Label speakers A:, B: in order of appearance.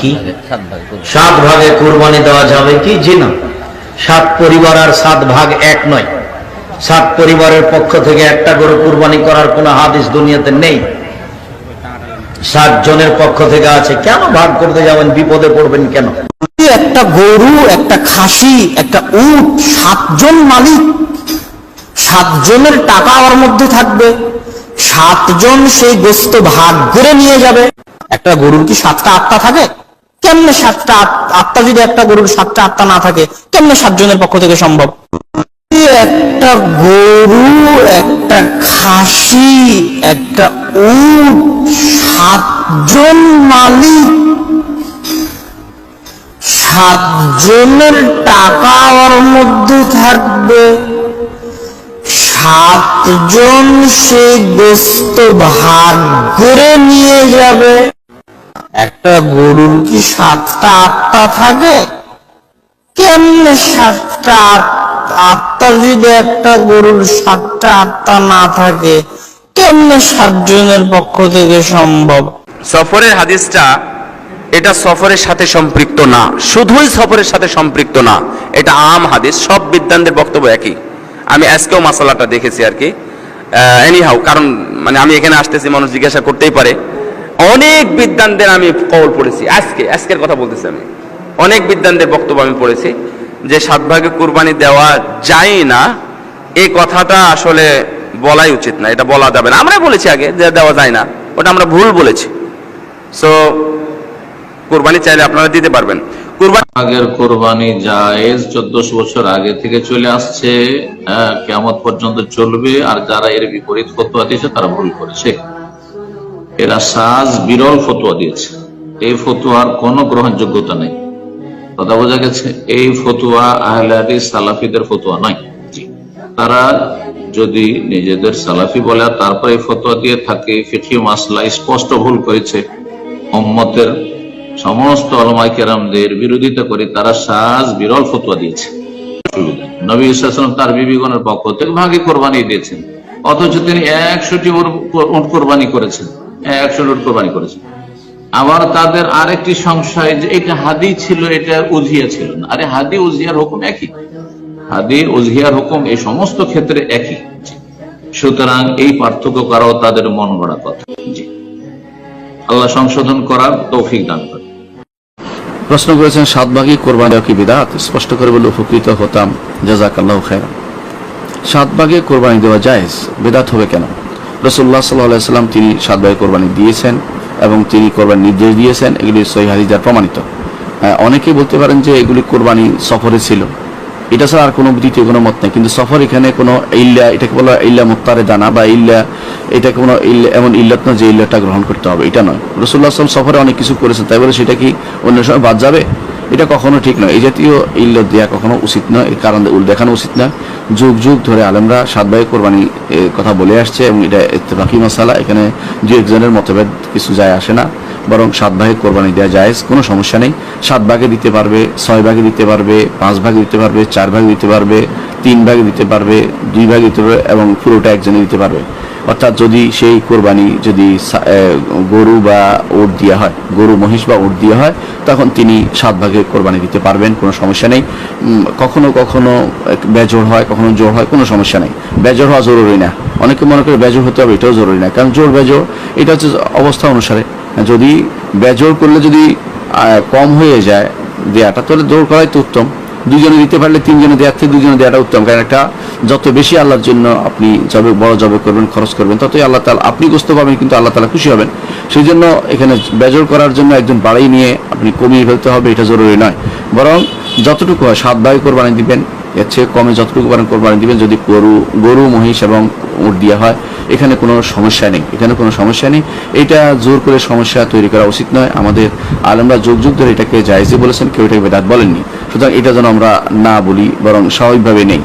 A: কি 7 ভাগে কুরবানি দেওয়া যাবে কি? জি না, 7 পরিবার আর 7 ভাগ এক নয়। 7 পরিবারের পক্ষ থেকে একটা গরু কুরবানি করার কোন হাদিস দুনিয়াতে নেই। 7 জনের পক্ষ থেকে আছে। কেন ভাগ করতে যাবেন? বিপদে পড়বেন কেন?
B: একটা গরু, একটা খাসি, একটা উট, 7 জন মালিক, 7 জনের টাকা ওর মধ্যে থাকবে, 7 জন সেই গোস্ত ভাগ করে নিয়ে যাবে। একটা গরুর কি 7টা আত্মা থাকে? কেমনে 7টা আত্মা? যদি একটা গরুর 7টা আত্মা না থাকে, কেমনে 7 জনের পক্ষ থেকে সম্ভব? একটা গরু, একটা খাসি, একটা উট, 7 জন মালিক, 7 জনের টাকা ওর মধ্যে থাকবে, 7 জন সেই গোস্ত ভাগ করে নিয়ে যাবে। একটা গরুর কি 7টা আত্মা থাকে? কেমনে 7টা আত্মা? যদি একটা গরুর 7টা আত্মা না থাকে, কেমনে 7 জনের পক্ষ থেকে সম্ভব?
C: সফরের হাদিসটা এটা সফরের সাথে সম্পৃক্ত না, শুধুই সফরের সাথে সম্পৃক্ত না, এটা আম হাদিস। সব বিদ্বানদের বক্তব্য একই। আমি আজকেও মাসালাটা দেখেছি আর কি। এনিহাউ, কারণ মানে আমি এখানে আসতেছি, মানুষ জিজ্ঞাসা করতেই পারে। অনেক বিদ্বানদের আমি কওল পড়েছি, আজকের কথা বলতেছি আমি। অনেক বিদ্বানদের বক্তব্য আমি পড়েছি যে 7 ভাগে কুরবানি দেওয়া যায় না, এই কথাটা আসলে বলাই উচিত না, এটা বলা যাবে না। আমরা বলেছি আগে যে দেওয়া যায় না, ওটা আমরা ভুল বলেছি। সো কুরবানি চাইলে আপনারা দিতে পারবেন।
D: আগের কোরবানি জায়েজ 1400 বছর আগে থেকে চলে আসছে, কিয়ামত পর্যন্ত চলবে। আর যারা এর বিপরীত ফতোয়া দিয়েছে তারা ভুল করেছে। এরা সাজ বিরল ফতোয়া দিয়েছে। এই ফতোয়ার কোনো গ্রহণযোগ্যতা নেই। কথা বোঝা গেছে? এই ফতোয়া আহলে হাদিস সালাফিদের ফতোয়া নয়। তারা যদি নিজেদের সালাফি বলে আর তারপরে এই ফতোয়া দিয়ে থাকে, ফিকহি মাসলা স্পষ্ট ভুল করেছে, উম্মতের সমস্ত উলামায়ে কেরামদের বিরোধিতা করে তারা সাজ বিরল ফতোয়া দিয়েছে। নবী সাল্লাল্লাহু আলাইহি ওয়াসাল্লাম তার বিবিগণের পক্ষ থেকে ভাগে কোরবানি দিয়েছেন, অথচ তিনি 100টি উট কোরবানি করেছেন, 100 উট কোরবানি করেছেন। আবার তাদের আরেকটি সংশয় যে এটা হাদি ছিল, এটা উযহিয়া ছিল না। আরে হাদি উযহিয়ার হুকুম একই, হাদি উযহিয়ার হুকুম এই সমস্ত ক্ষেত্রে একই। সুতরাং এই পার্থক্য করাও তাদের মন গড়া কথা। জি, আল্লাহ সংশোধন করার তৌফিক দান করেন।
E: প্রশ্ন করেছেন 7 ভাগে কোরবানি দেওয়া কি বিদআত? স্পষ্ট করে বলে উপকৃত হতাম। জাযাকাল্লাহু খাইরান। 7 ভাগে কোরবানি দেওয়া জায়েজ, বিদআত হবে কেন? রাসূলুল্লাহ সাল্লাল্লাহু আলাইহি ওয়াসাল্লাম তিনি 7 ভাগে কোরবানি দিয়েছেন এবং তিনি কোরবানি নির্দেশ দিয়েছেন। এগুলি সহিহ হাদিস দ্বারা প্রমাণিত। অনেকেই বলতে পারেন যে এগুলি কোরবানি সফরে ছিল, এটা ছাড়া আর কোনো দ্বিতীয় কোনো মত নেই। কিন্তু সফর এখানে কোনো ইল্লা, এটাকে বলা ইল্লা মুত্তারে দানা বা ইল্লা, এটা কোনো এমন ইল্লাত না যে ইল্লাটা গ্রহণ করতে হবে, এটা নয়। রাসূলুল্লাহ সাল্লাল্লাহু আলাইহি ওয়াসাল্লাম সফরে অনেক কিছু করেছেন, তাই বলে সেটা কি অন্য সময় বাদ যাবে? এটা কখনো ঠিক নয়। এই জাতীয় ইল্লাত দেওয়া কখনো উচিত নয়, এই কারণ দেখানো উচিত না। যুগ যুগ ধরে আলেমরা 7 ভাগে কোরবানি কথা বলে আসছে এবং এটা ইত্তেফাকি মাসালা। এখানে 2-1 মতভেদ কিছু যায় আসে না, বরং 7 ভাগে কোরবানি দেওয়া জায়েজ, কোনো সমস্যা নেই। 7 ভাগে দিতে পারবে, 6 ভাগে দিতে পারবে, 5 ভাগে দিতে পারবে, 4 ভাগে দিতে পারবে, 3 ভাগে দিতে পারবে, 2 ভাগে দিতে পারবে এবং পুরোটা একজনে দিতে পারবে। অর্থাৎ যদি সেই কোরবানি যদি গরু বা উট দেওয়া হয়, গরু মহিষ বা উট দেওয়া হয়, তখন তিনি 7 ভাগে কোরবানি দিতে পারবেন, কোনো সমস্যা নেই। কখনো কখনো বেজোড় হয়, কখনো জোড় হয়, কোনো সমস্যা নেই। বেজোড় হওয়া জরুরি না। অনেকে মনে করে বেজোড় হতে হবে, এটাও জরুরি না। কারণ জোড় বেজোড় এটা হচ্ছে অবস্থা অনুসারে। যদি বেজোড় করলে যদি কম হয়ে যায় দেয়াটা, তাহলে জোড় করাই তো উত্তম। 2 জনে দিতে পারলে 3 জনে দেওয়ার থেকে 2 জনে দেওয়াটা উত্তম। কারণ একটা যত বেশি আল্লাহর জন্য আপনি বড় জবে করবেন, খরচ করবেন, ততই আল্লাহ তাআলা, আপনি কষ্ট পাবেন কিন্তু আল্লাহ তাআলা খুশি হবেন। সেই জন্য এখানে বেজোড় করার জন্য একজন বাড়াই নিয়ে আপনি কমিয়ে ফেলতে হবে, এটা জরুরি নয়। বরং যতটুকু হয় 7 ভাগে কোরবানি দিবেন, এর চেয়ে কমে যতটুকু পারেন কোরবানি দিবেন। যদি গরু মহিষ এবং উট দেওয়া হয়, এখানে কোনো সমস্যা নেই, এখানে কোনো সমস্যা নেই। এটা জোর করে সমস্যা তৈরি করা উচিত নয়। আমাদের আলেমরা যুগ যুগ ধরে এটাকে জায়েজই বলেছেন, কেউ এটাকে বিদআত বলেননি। সুতরাং এটা যেন আমরা না বলি, বরং স্বাভাবিকভাবে নেই।